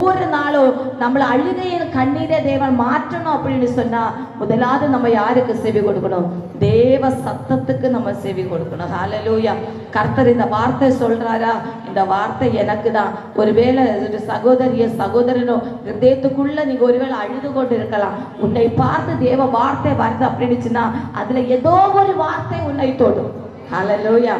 ஒவ்வொரு நாளும் நம்மள அழுகையின் கண்ணீரை தேவன் மாற்றணும் அப்படின்னு சொன்னா முதலாவது நம்ம யாருக்கு செவி கொடுக்கணும்? தேவ சத்தத்துக்கு நம்ம செவி கொடுக்கணும். ஹல்லேலூயா. கர்த்தர் இந்த வார்த்தை சொல்றாரா? இந்த வார்த்தை எனக்கு தான். ஒருவேளை சகோதரிய சகோதரனோ ஹிருதயத்துக்குள்ள நீங்க ஒருவேளை அழுது கொண்டு இருக்கலாம். உன்னை பார்த்து தேவ வார்த்தை வருது அப்படின்னுச்சுன்னா அதுல ஏதோ ஒரு வார்த்தை உன்னை தொடும். ஹல்லேலூயா.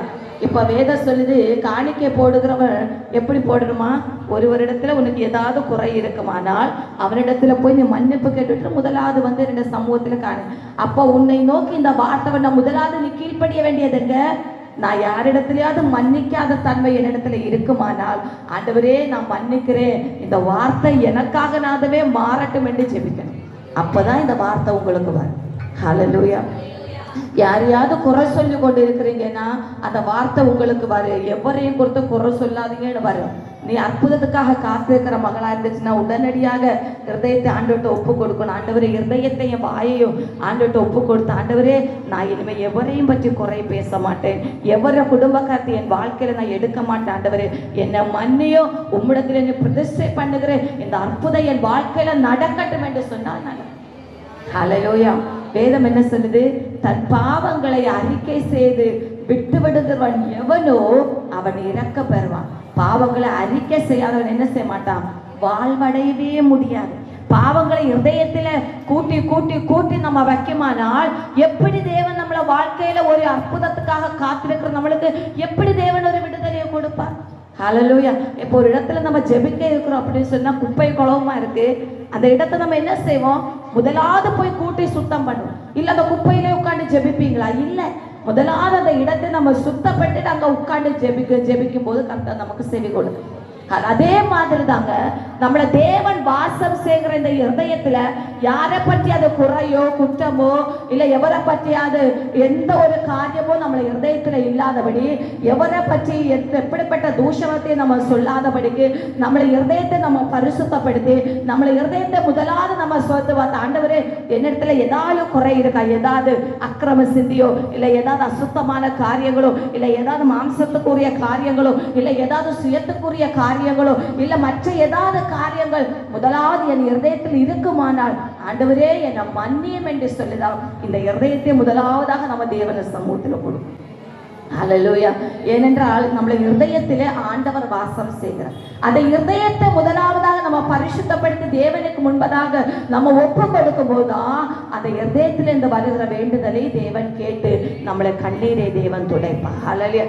இப்ப வேதம் சொல்லுது, காணிக்கை போடுகிறவன் எப்படி போடணுமா? ஒருவரிடத்துல உனக்கு ஏதாவது குறை இருக்குமானால் அவனிடத்துல போய் நீ மன்னிப்பு கேட்டுட்டு முதலாவது வந்து ரெண்டு சமூகத்துல காணு. அப்ப உன்னை நோக்கி இந்த வார்த்தை நான் முதலாவது நீ கீழ்ப்படிய வேண்டியதுங்க. நான் யாரிடத்திலேயாவது மன்னிக்காத தன்மை என்னிடத்துல இருக்குமானால் ஆண்டவரே நான் மன்னிக்கிறேன், இந்த வார்த்தை எனக்காக நாதவே மாறட்டும் என்று ஜெபிக்கணும். அப்பதான் இந்த வார்த்தை உங்களுக்கு வரும். ஹல்லேலூயா. யாரையாவது குறை சொல்லி கொண்டு இருக்கிறீங்கன்னா அந்த வார்த்தை உங்களுக்கு வரும். எவரையும் கொடுத்து குறை சொல்லாதீங்கன்னு வரும். நீ அற்புதத்துக்காக காத்திருக்கிற மகளா இருந்துச்சுன்னா உடனடியாக இருதயத்தை ஆண்டவர்கிட்ட ஒப்பு கொடுக்கணும். ஆண்டவரே இருதயத்தையும் வாயையும் ஆண்டவர்கிட்ட ஒப்பு கொடுத்து, ஆண்டவரே நான் இனிமே எவரையும் பற்றி குறை பேச மாட்டேன், எவர குடும்பக்காரத்தை என் வாழ்க்கையில நான் எடுக்க மாட்டேன். ஆண்டவரே என்னை மன்னியோ, உம்மிடத்தில் என்னை பிரதிஷ்டை பண்ணுகிறேன், இந்த அற்புதம் என் வாழ்க்கையில நடக்கட்டும் என்று சொன்னால் நான். ஹல்லேலூயா. வேதம் என்ன சொல்லுது? தன் பாவங்களை அறிக்கை செய்து விட்டு விடுகிறவன் எவனோ அவன் இறக்க பெறுவான். பாவங்களை அறிக்கை செய்யாதவன் என்ன செய்ய மாட்டான்? வாழ்வடையவே முடியாது. பாவங்களை இருதயத்துல கூட்டி கூட்டி கூட்டி நம்ம வைக்குமானால் எப்படி தேவன் நம்மள வாழ்க்கையில ஒரு அற்புதத்துக்காக காத்திருக்கிற நம்மளுக்கு எப்படி தேவன் ஒரு விடுதலையை கொடுப்பார்? ஹல்லேலூயா. இப்போ ஒரு இடத்துல நம்ம ஜெபிக்க இருக்கிறோம் அப்படின்னு சொன்னா குப்பை குளமா இருக்கு. அந்த இடத்தை நம்ம என்ன செய்வோம்? முதலாவது போய் கூட்டி சுத்தம் பண்ணுவோம். இல்ல அந்த குப்பையில உட்காந்து ஜெபிப்பீங்களா? இல்ல, முதலாவது அந்த இடத்தை நம்ம சுத்தப்பட்டு அங்க உட்காந்து ஜெபிக்கும் போது கர்த்தர் நமக்கு செவி கொடுக்கும். அதே மாதிரி தாங்க நம்மள தேவன் வாசம் செய்கிற இந்த இருதயத்துல யாரை பற்றி அது குறையோ குற்றமோ இல்ல எவரை பற்றியாவது எந்த ஒரு காரியமோ நம்மள இருதயத்துல இல்லாதபடி, எவரை பற்றி எப்படிப்பட்ட தூஷணத்தை நம்ம சொல்லாதபடிக்கு நம்மள இருதயத்தை நம்ம பரிசுத்தப்படுத்தி நம்மள இருதயத்தை முதலாவது நம்ம சொத்து பார்த்த, ஆண்டவரே என்னிடத்துல ஏதாவது குறை இருக்கா? ஏதாவது அக்கிரம சிந்தியோ இல்ல ஏதாவது அசுத்தமான காரியங்களோ இல்ல ஏதாவது மாம்சத்துக்குரிய காரியங்களோ இல்ல ஏதாவது சுயத்துக்குரிய காரியங்களோ இல்ல மற்ற ஏதாவது காரியங்கள் முதலாவது என் இருதயத்தில் இருக்குமானால் ஆண்டவரே என்னை மன்னியும் என்று சொல்லிதான் இந்த இருதயத்தை முதலாவதாக நம்ம தேவன சமூகத்தில் கொடுக்கும். ஹல்லேலூயா. ஏனென்றால் நம்மள இருதயத்திலே ஆண்டவர் வாசம் செய்கிறார். அந்த இருதயத்தை முதலாவதாக நம்ம பரிசுத்தப்படுத்தி தேவனுக்கு முன்பதாக நம்ம ஒப்பு கொடுக்கும் போதுதான் அந்த இருதயத்திலிருந்து வருகிற வேண்டுதலை தேவன் கேட்டு நம்மளை கண்ணீரை தேவன் துடைப்பார். ஹல்லேலூயா.